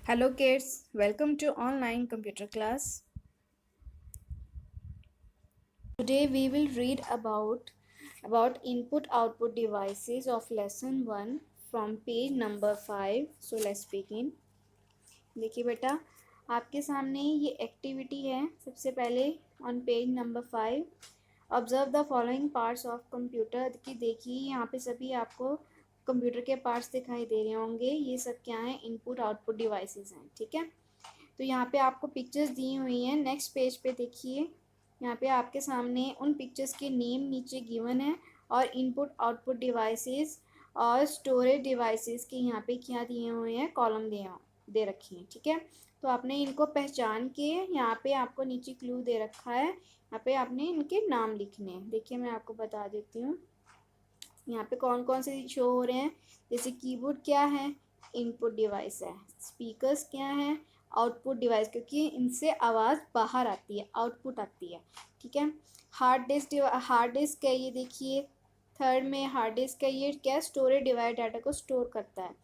Hello kids, welcome to online computer class. Today we will read about input output devices of lesson 1 from page number 5. So let's begin. देखिए बेटा, आपके सामने ये activity है. सबसे पहले on page number 5 observe the following parts of computer की. देखिए यहाँ पे सभी आपको कंप्यूटर के पार्ट्स दिखाई दे रहे होंगे. ये सब क्या है? इनपुट आउटपुट डिवाइसेस हैं. ठीक है, तो यहाँ पे आपको पिक्चर्स दी हुई हैं. नेक्स्ट पेज पे देखिए, यहाँ पे आपके सामने उन पिक्चर्स के नेम नीचे गिवन है और इनपुट आउटपुट डिवाइसेस और स्टोरेज डिवाइसेस के यहाँ पे क्या दिए हुए हैं, कॉलम दे रखे हैं. ठीक है, तो आपने इनको पहचान के यहाँ पे आपको नीचे क्लू दे रखा है. यहाँ पे आपने इनके नाम लिखने हैं. देखिए मैं आपको बता देती हूँ यहाँ पे कौन कौन से शो हो रहे हैं. जैसे कीबोर्ड क्या है? इनपुट डिवाइस है. स्पीकर्स क्या है? आउटपुट डिवाइस, क्योंकि इनसे आवाज़ बाहर आती है, आउटपुट आती है. ठीक है, हार्ड डिस्क है. ये देखिए थर्ड में हार्ड डिस्क है. ये क्या? स्टोरेज डिवाइस, डाटा को स्टोर करता है.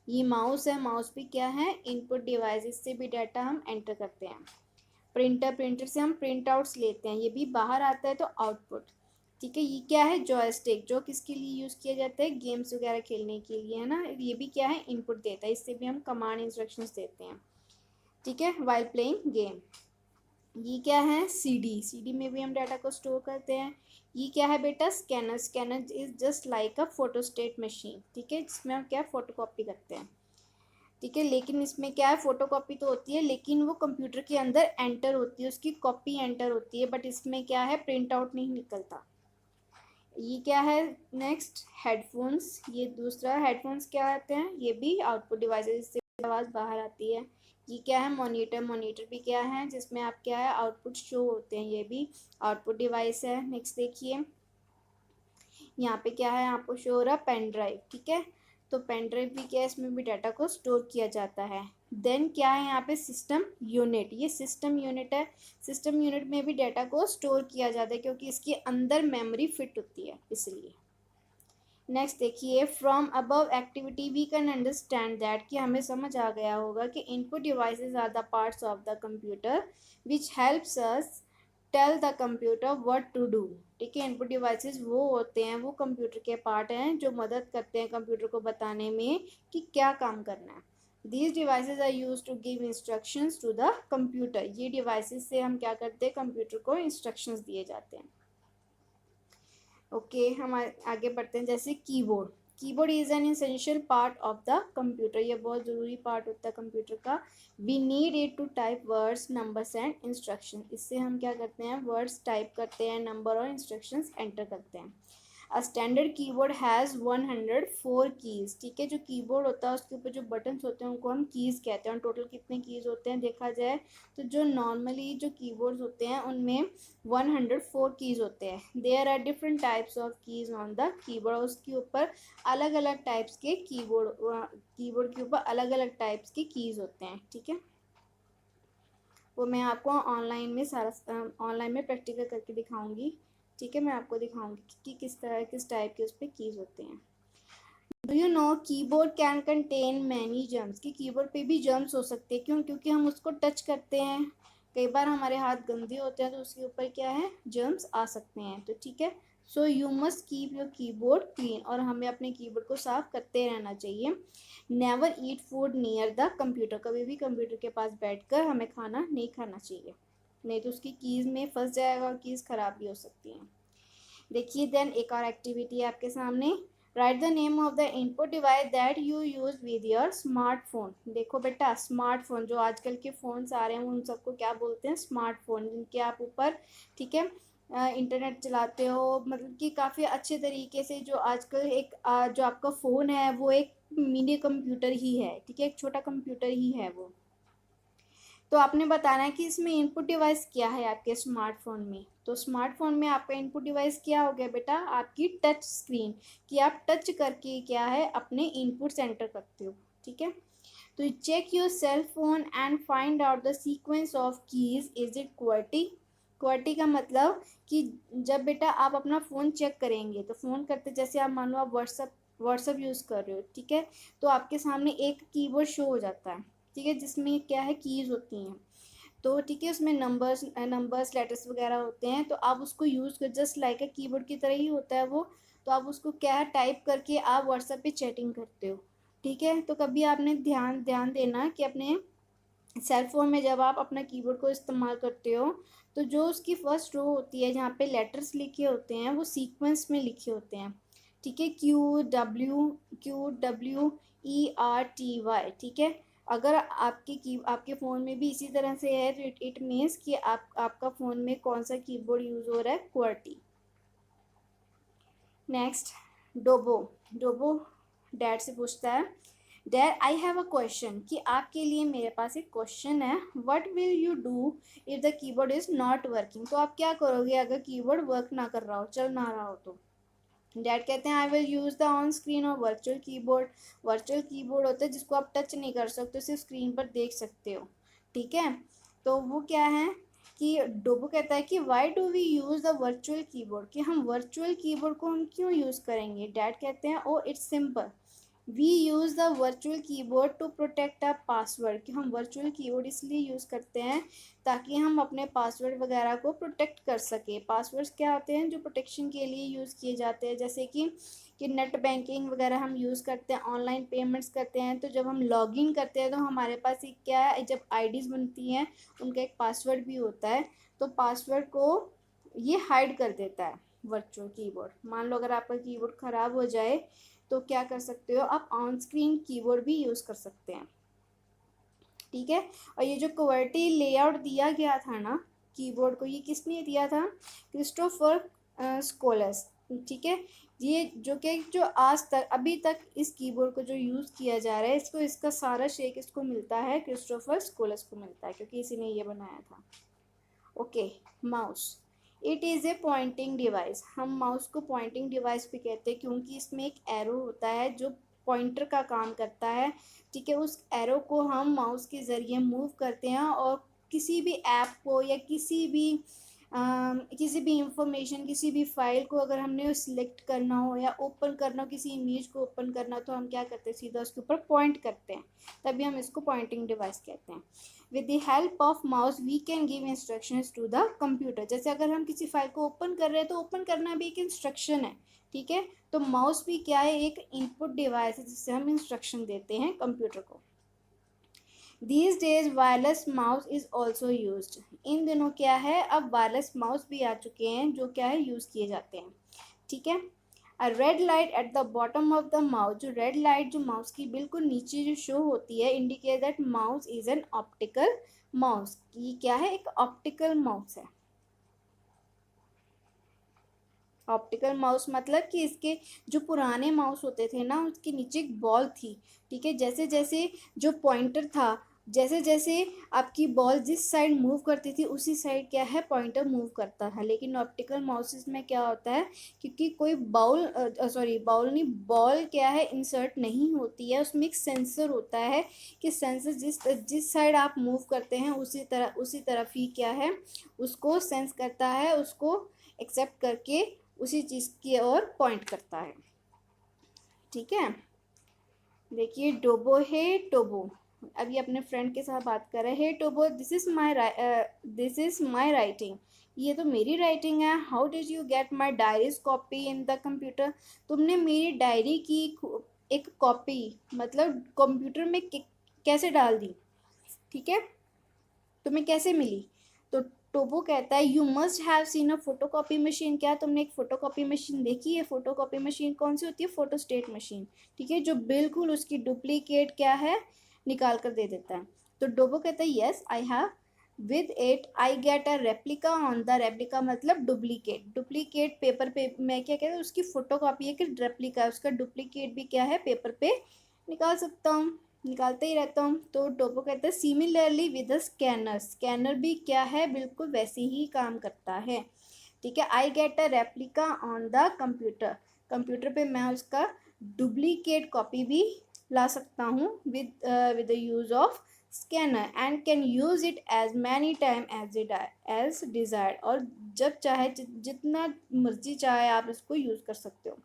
ये माउस है. माउस भी क्या है? Input device. इससे भी डाटा हम एंटर करते हैं. प्रिंटर से हम प्रिंट आउट्स लेते हैं. ये भी बाहर आता है तो आउटपुट. ठीक है, ये क्या है? जॉयस्टिक, जो किसके लिए यूज़ किया जाता है? गेम्स वगैरह खेलने के लिए, है ना. ये भी क्या है? इनपुट देता है. इससे भी हम कमांड इंस्ट्रक्शंस देते हैं. ठीक है, वाइल प्लेइंग गेम. ये क्या है? सीडी में भी हम डाटा को स्टोर करते हैं. ये क्या है बेटा? Scanner is just like a photostat machine. ठीक है, जिसमें हम क्या फोटो कॉपी करते हैं. ठीक है, लेकिन इसमें क्या है? फोटोकॉपी तो होती है लेकिन वो कंप्यूटर के अंदर एंटर होती है, उसकी कॉपी एंटर होती है. बट इसमें क्या है? प्रिंट आउट नहीं निकलता. ये क्या है? Next headphones. ये दूसरा हेडफोन्स क्या आते हैं? ये भी आउटपुट डिवाइसेस से आवाज़ बाहर आती है. ये क्या है? मॉनिटर भी क्या है? जिसमें आप क्या है? आउटपुट शो होते हैं. ये भी आउटपुट डिवाइस है. नेक्स्ट देखिए, यहाँ पे क्या है? आपको शो हो रहा है पेन ड्राइव. ठीक है, तो पेन ड्राइव भी क्या है? इसमें भी डाटा को स्टोर किया जाता है. देन क्या है यहाँ पे? System unit. ये सिस्टम यूनिट है. सिस्टम यूनिट में भी डाटा को स्टोर किया जाता है क्योंकि इसके अंदर मेमोरी फिट होती है, इसलिए. नेक्स्ट देखिए, from above activity we can understand that, कि हमें समझ आ गया होगा कि input devices are the parts of the computer which helps us tell the computer what to do. ठीक है, इनपुट डिवाइसेस वो होते हैं, वो कंप्यूटर के पार्ट हैं जो मदद करते हैं कंप्यूटर को बताने में कि क्या काम करना है. These devices are use to give instructions to the computer. ये डिवाइसेस से हम क्या करते हैं? कंप्यूटर को इंस्ट्रक्शंस दिए जाते हैं. ओके, हम आगे बढ़ते हैं. जैसे keyboard is an essential part of the computer. ये बहुत ज़रूरी पार्ट होता है कंप्यूटर का. We need it to type words, numbers and instruction. इससे हम क्या करते हैं? वर्ड्स टाइप करते हैं, नंबर और इंस्ट्रक्शंस एंटर करते हैं. A standard keyboard has 104 keys. ठीक है, जो कीबोर्ड होता है उसके ऊपर जो बटन्स होते हैं उनको हम कीज़ कहते हैं. और टोटल कितने कीज़ होते हैं देखा जाए तो जो नॉर्मली जो कीबोर्ड्स होते हैं उनमें 104 कीज़ होते हैं. There are different types of keys on the keyboard. उसके ऊपर अलग अलग टाइप्स के कीबोर्ड के ऊपर अलग अलग टाइप्स के कीज़ होते हैं. ठीक है, वो मैं आपको ऑनलाइन में प्रैक्टिकल करके दिखाऊंगी. ठीक है, मैं आपको दिखाऊंगी कि किस टाइप के उस पर कीज़ होते हैं. Do you know keyboard can contain many germs. कि कीबोर्ड पे भी जर्म्स हो सकते हैं. क्यों? क्योंकि हम उसको टच करते हैं. कई बार हमारे हाथ गंदे होते हैं तो उसके ऊपर क्या है? जर्म्स आ सकते हैं. तो ठीक है, so you must keep your keyboard clean. और हमें अपने कीबोर्ड को साफ करते रहना चाहिए. Never eat food near the computer. कभी भी कंप्यूटर के पास बैठकर हमें खाना नहीं खाना चाहिए, नहीं तो उसकी कीज़ में फंस जाएगा और कीज़ ख़राब भी हो सकती हैं. देखिए, देन एक और एक्टिविटी है आपके सामने. Right the name of the input device that you use with your smartphone. देखो बेटा, स्मार्टफोन जो आजकल के फ़ोन्स आ रहे हैं उन सबको क्या बोलते हैं? स्मार्टफोन. जिनके आप ऊपर, ठीक है, इंटरनेट चलाते हो. मतलब कि काफ़ी अच्छे तरीके से जो आजकल एक जो आपका फ़ोन है वो एक मिनी कंप्यूटर ही है. ठीक है, एक छोटा कंप्यूटर ही है वो. तो आपने बताना है कि इसमें इनपुट डिवाइस क्या है आपके स्मार्टफोन में. तो स्मार्टफोन में आपका इनपुट डिवाइस क्या हो गया बेटा? आपकी टच स्क्रीन. कि आप टच करके क्या है? अपने इनपुट्स एंटर करते हो. ठीक है, तो check your cell phone and find out the sequence of keys. Is it QWERTY? QWERTY का मतलब कि जब बेटा आप अपना फ़ोन चेक करेंगे तो फ़ोन करते, जैसे आप मान लो आप व्हाट्सअप यूज़ कर रहे हो. ठीक है, तो आपके सामने एक कीबोर्ड शो हो जाता है. ठीक है, जिसमें क्या है कीज़ होती हैं। तो ठीक है, उसमें नंबर्स लेटर्स वगैरह होते हैं, तो आप उसको यूज़ कर जस्ट लाइक अ कीबोर्ड की तरह ही होता है वो। तो आप उसको क्या है टाइप करके आप व्हाट्सएप पे चैटिंग करते हो। ठीक है, तो कभी आपने ध्यान ध्यान देना कि अपने सेल फोन में जब आप अपना कीबोर्ड को इस्तेमाल करते हो, तो जो उसकी फर्स्ट रो होती है जहाँ पे लेटर्स लिखे होते हैं वो सीक्वेंस में लिखे होते हैं। ठीक है, QWERTY। ठीक है, अगर आपके फ़ोन में भी इसी तरह से है तो इट मीन्स कि आपका फ़ोन में कौन सा कीबोर्ड यूज़ हो रहा है, QWERTY। नेक्स्ट, डोबो। डोबो डैड से पूछता है, dad I have a question, कि आपके लिए मेरे पास एक क्वेश्चन है। What will you do if the keyboard is not working, तो आप क्या करोगे अगर कीबोर्ड वर्क ना कर रहा हो, चल ना रहा हो तो। डैड कहते हैं I will use the on screen और वर्चुअल कीबोर्ड। वर्चुअल कीबोर्ड होता है जिसको आप टच नहीं कर सकते, सिर्फ स्क्रीन पर देख सकते हो। ठीक है, तो वो क्या है कि डोबो कहता है कि why do we use the virtual keyboard, कि हम वर्चुअल कीबोर्ड को हम क्यों यूज़ करेंगे। डैड कहते हैं oh it's simple, we use the virtual keyboard to protect a password, कि हम वर्चुअल कीबोर्ड इसलिए यूज़ करते हैं ताकि हम अपने पासवर्ड वगैरह को प्रोटेक्ट कर सकें। पासवर्ड्स क्या होते हैं जो प्रोटेक्शन के लिए यूज़ किए जाते हैं, जैसे कि नेट बैंकिंग वगैरह हम यूज़ करते हैं, ऑनलाइन पेमेंट्स करते हैं, तो जब हम लॉगिन करते हैं तो हमारे पास एक क्या है, जब आईडीज़ बनती हैं उनका एक पासवर्ड भी होता है, तो पासवर्ड को ये हाइड कर देता है वर्चुअल कीबोर्ड। मान लो अगर आपका कीबोर्ड ख़राब हो जाए तो क्या कर सकते हो, आप ऑन स्क्रीन कीबोर्ड भी यूज़ कर सकते हैं। ठीक है, और ये जो QWERTY लेआउट दिया गया था ना कीबोर्ड को, ये किसने दिया था, क्रिस्टोफर स्कोलस। ठीक है, ये जो आज तक अभी तक इस कीबोर्ड को जो यूज़ किया जा रहा है, इसको इसका सारा श्रेय किसको मिलता है, क्रिस्टोफर स्कोलस को मिलता है, क्योंकि इसी ने ये बनाया था। Okay, mouse. It is a pointing device, हम माउस को पॉइंटिंग डिवाइस भी कहते हैं क्योंकि इसमें एक एरो होता है जो पॉइंटर का काम करता है। ठीक है, उस एरो को हम माउस के ज़रिए मूव करते हैं और किसी भी ऐप को या किसी भी इंफॉर्मेशन, किसी भी फाइल को अगर हमने सिलेक्ट करना हो या ओपन करना हो, किसी इमेज को ओपन करना हो, तो हम क्या करते हैं, सीधा उसके ऊपर पॉइंट करते हैं, तभी हम इसको पॉइंटिंग डिवाइस कहते हैं। With the help of mouse we can give instructions to the computer, जैसे अगर हम किसी फाइल को ओपन कर रहे हैं तो ओपन करना भी एक इंस्ट्रक्शन है। ठीक है, तो माउस भी क्या है, एक इनपुट डिवाइस है जिससे हम इंस्ट्रक्शन देते हैं कंप्यूटर को। These days wireless mouse is also used, इन दिनों क्या है, अब वायरलेस माउस भी आ चुके हैं जो क्या है यूज़ किए जाते हैं। ठीक है, a red light at the bottom of the mouse, जो रेड लाइट जो माउस की बिल्कुल नीचे जो शो होती है, indicate that mouse is an optical mouse, ये क्या है, एक ऑप्टिकल माउस है। ऑप्टिकल माउस मतलब कि इसके जो पुराने माउस होते थे ना, उसके नीचे एक बॉल थी। ठीक है, जैसे जैसे जो पॉइंटर था, जैसे जैसे आपकी बॉल जिस साइड मूव करती थी उसी साइड क्या है, पॉइंटर मूव करता था। लेकिन ऑप्टिकल माउसेस में क्या होता है, क्योंकि कोई बाउल नहीं, बॉल क्या है इंसर्ट नहीं होती है, उसमें एक सेंसर होता है कि सेंसर जिस जिस साइड आप मूव करते हैं उसी तरफ ही क्या है, उसको सेंस करता है, उसको एक्सेप्ट करके उसी चीज़ की ओर पॉइंट करता है। ठीक है, देखिए डोबो है टोबो, अभी अपने फ्रेंड के साथ बात कर रहे हैं, हे टोबो दिस इज माई राइटिंग, ये तो मेरी राइटिंग है। How did you get my diaries copy in the computer, तुमने मेरी डायरी की एक कॉपी मतलब कंप्यूटर में कैसे डाल दी। ठीक है, तुम्हें कैसे मिली। तो टोबो कहता है you must have seen a photo copy machine, क्या तुमने एक फोटो कॉपी मशीन देखी है। फोटो कॉपी मशीन कौन सी होती है, फोटो स्टेट मशीन। ठीक है, जो बिल्कुल उसकी डुप्लीकेट क्या है, निकाल कर दे देता है। तो डोबो कहता है yes I have, with it I get a replica on the, replica मतलब डुप्लीकेट, डुप्लीकेट पेपर पे मैं क्या कहता हूँ, उसकी फोटो कॉपी है कि रेप्लिका, उसका डुप्लीकेट भी क्या है, पेपर पे निकाल सकता हूँ, निकालते ही रहता हूँ। तो टोपो कहता है similarly with the scanner, scanner भी क्या है, बिल्कुल वैसे ही काम करता है। ठीक है, I get a replica on the computer, computer पे मैं उसका डुप्लीकेट कॉपी भी ला सकता हूँ with the use of scanner and can use it as many time as desired, और जब चाहे जितना मर्जी चाहे आप इसको यूज कर सकते हो।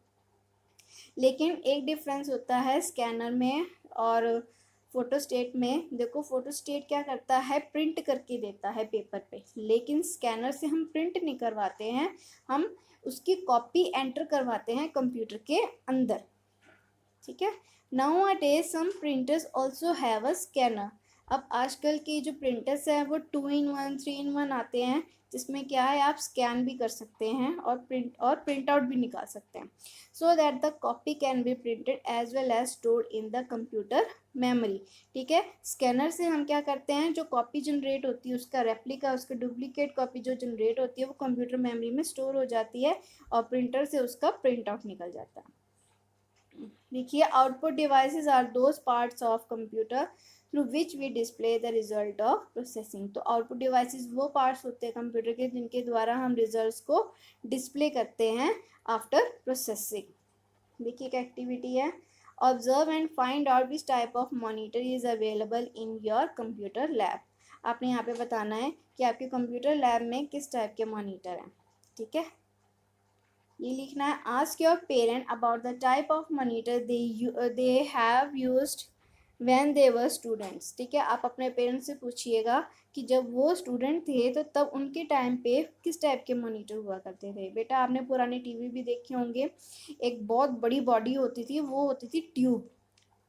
लेकिन एक डिफरेंस होता है स्कैनर में और फोटोस्टेट में देखो, फोटोस्टेट क्या करता है, प्रिंट करके देता है पेपर पे, लेकिन स्कैनर से हम प्रिंट नहीं करवाते हैं, हम उसकी कॉपी एंटर करवाते हैं कंप्यूटर के अंदर, ठीक है। Nowadays some printers also have a scanner. अब आजकल के जो प्रिंटर्स हैं वो 2 in 1 3 in 1 आते हैं, जिसमें क्या है, आप स्कैन भी कर सकते हैं और प्रिंट आउट भी निकाल सकते हैं, so that the copy can be printed as well as stored in the computer memory, ठीक है। स्कैनर से हम क्या करते हैं, जो कॉपी जनरेट होती है उसका रेप्लिका, उसका डुप्लीकेट कॉपी जो जनरेट होती है वो कंप्यूटर मेमोरी में स्टोर हो जाती है और प्रिंटर से उसका प्रिंट आउट निकल जाता है। देखिए, output devices are those parts of computer through which we display the result of processing. तो आउटपुट डिवाइसेस वो पार्ट्स होते हैं कंप्यूटर के जिनके द्वारा हम रिजल्ट्स को डिस्प्ले करते हैं आफ्टर प्रोसेसिंग। देखिए एक एक्टिविटी है, observe and find out which type of monitor is available in your computer lab. आपने यहाँ पे बताना है कि आपके कंप्यूटर लैब में किस टाइप के मॉनिटर हैं, ठीक है। ये लिखना है, ask your parent about the type of monitor they have used when they were students, ठीक है। आप अपने पेरेंट्स से पूछिएगा कि जब वो स्टूडेंट थे तो तब उनके टाइम पे किस टाइप के मॉनिटर हुआ करते थे। बेटा आपने पुराने टीवी भी देखे होंगे, एक बहुत बड़ी बॉडी होती थी, वो होती थी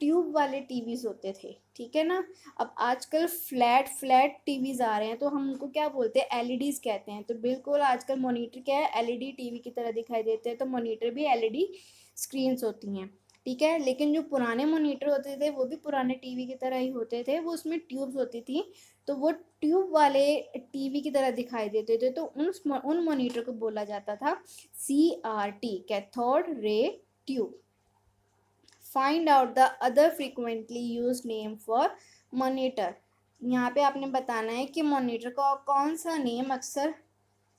ट्यूब वाले टीवीज होते थे, ठीक है ना। अब आजकल फ्लैट टीवीज आ रहे हैं, तो हम उनको क्या बोलते हैं, एलईडीज कहते हैं। तो बिल्कुल आजकल मॉनिटर क्या है, एलईडी टीवी की तरह दिखाई देते हैं, तो मॉनिटर भी एलईडी स्क्रीन्स होती हैं, ठीक है। लेकिन जो पुराने मॉनिटर होते थे वो भी पुराने टीवी की तरह ही होते थे, वो उसमें ट्यूब्स होती थी, तो वो ट्यूब वाले टीवी की तरह दिखाई देते थे, तो उन मॉनिटर को बोला जाता था CRT, cathode ray tube. Find out the other frequently use name for monitor. यहाँ पे आपने बताना है कि मॉनिटर का कौन सा नेम अक्सर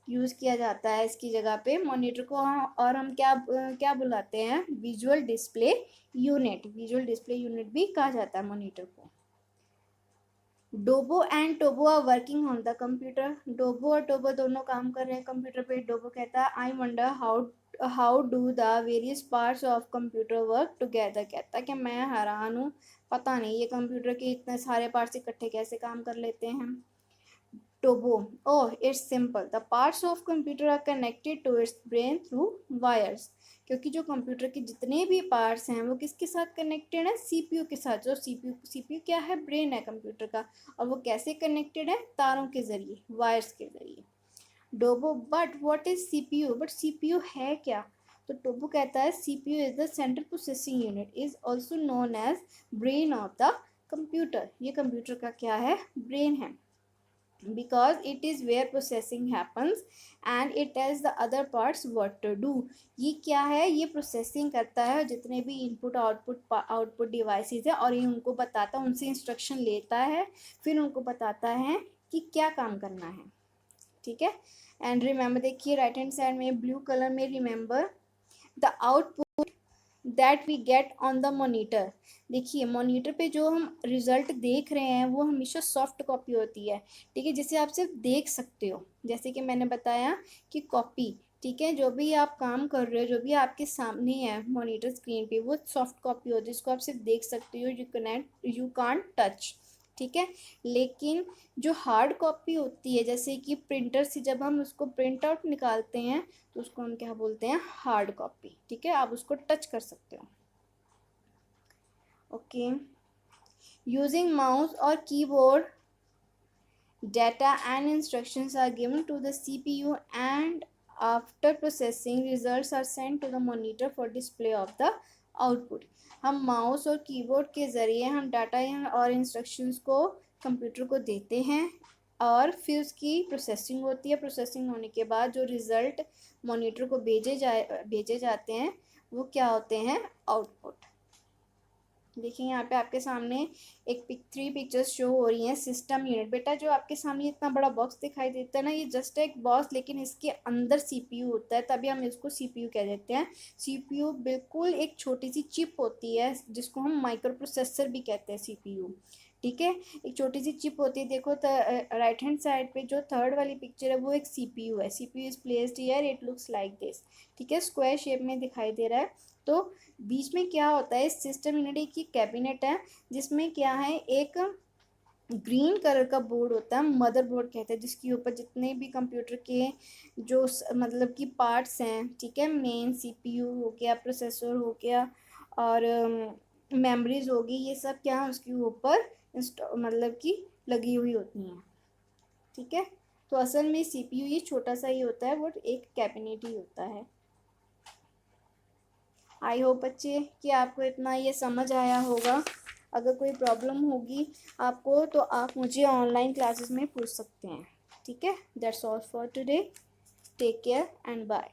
यूज़ किया जाता है इसकी जगह पे मॉनिटर को, और हम क्या बुलाते हैं, visual display unit. Visual display unit भी कहा जाता है मॉनिटर को। Dobo and Tobo are working on the computer. Dobo और टोबो दोनों काम कर रहे हैं कंप्यूटर पे। डोबो कहता है, I wonder how do the various parts of computer work together. कहता है कि मैं हैरान हूँ, पता नहीं ये कंप्यूटर के इतने सारे पार्ट्स इकट्ठे कैसे काम कर लेते हैं। Tobo, oh it's simple, the parts of computer are connected to its brain through wires. क्योंकि जो कंप्यूटर के जितने भी पार्ट्स हैं वो किसके साथ कनेक्टेड है, सीपीयू के साथ। जो सीपीयू क्या है, ब्रेन है कंप्यूटर का, और वो कैसे कनेक्टेड है, तारों के जरिए, वायर्स के जरिए। Dobo, but what is CPU, but CPU है क्या। तो टोबो कहता है, CPU is the central processing unit, is also known as brain of the computer. ये कंप्यूटर का क्या है, ब्रेन है, because it is where processing happens and it tells the other parts what to do। ये क्या है, ये processing करता है जितने भी इनपुट आउटपुट डिवाइसेस है, और ये उनको बताता है, उनसे इंस्ट्रक्शन लेता है, फिर उनको बताता है कि क्या काम करना है, ठीक है। एंड रिमेंबर, देखिए राइट हैंड साइड में ब्लू कलर में, remember the output that we get on the monitor. देखिए मॉनिटर पे जो हम रिजल्ट देख रहे हैं वो हमेशा सॉफ्ट कॉपी होती है, ठीक है, जिसे आप सिर्फ देख सकते हो। जैसे कि मैंने बताया कि कॉपी, ठीक है, जो भी आप काम कर रहे हो, जो भी आपके सामने है मॉनिटर स्क्रीन पे, वो सॉफ्ट कॉपी होती है, जिसको आप सिर्फ देख सकते हो, यू कांट टच, ठीक है। लेकिन जो हार्ड कॉपी होती है, जैसे कि प्रिंटर से जब हम उसको प्रिंट आउट निकालते हैं तो उसको हम क्या बोलते हैं, हार्ड कॉपी, ठीक है, आप उसको टच कर सकते हो। ओके, यूजिंग माउस और keyboard data and instructions are given to the CPU and after processing results are sent to the monitor for display of the output। हम माउस और कीबोर्ड के ज़रिए हम डाटा और इंस्ट्रक्शंस को कंप्यूटर को देते हैं और फिर उसकी प्रोसेसिंग होती है। प्रोसेसिंग होने के बाद जो रिज़ल्ट मॉनिटर को भेजे जाते हैं वो क्या होते हैं, आउटपुट। देखिए यहाँ पे आपके सामने एक 3 पिक्चर्स शो हो रही हैं। सिस्टम यूनिट, बेटा जो आपके सामने इतना बड़ा बॉक्स दिखाई देता है ना, ये जस्ट एक बॉक्स, लेकिन इसके अंदर सीपीयू होता है, तभी हम इसको सीपीयू कह देते हैं। सीपीयू बिल्कुल एक छोटी सी चिप होती है जिसको हम माइक्रो प्रोसेसर भी कहते हैं, सीपीयू, ठीक है। एक छोटी सी चिप होती है। देखो राइट हैंड साइड पे जो थर्ड वाली पिक्चर है वो एक सीपीयू है। CPU is placed here, it looks like this, ठीक है, स्क्वायर शेप में दिखाई दे रहा है। तो बीच में क्या होता है, सिस्टम यूनिट की कैबिनेट है जिसमें क्या है, एक ग्रीन कलर का बोर्ड होता है, मदरबोर्ड कहते हैं, जिसके ऊपर जितने भी कंप्यूटर के जो मतलब कि पार्ट्स हैं, ठीक है, मेन सीपीयू हो गया, प्रोसेसर हो गया और मेमोरीज होगी, ये सब क्या है उसके ऊपर मतलब कि लगी हुई होती हैं, ठीक है। तो असल में सीपीयू ये छोटा सा ही होता है, वो एक कैबिनेट ही होता है। आई होप बच्चे कि आपको इतना ये समझ आया होगा। अगर कोई प्रॉब्लम होगी आपको तो आप मुझे ऑनलाइन क्लासेस में पूछ सकते हैं, ठीक है। That's all for today, take care and bye.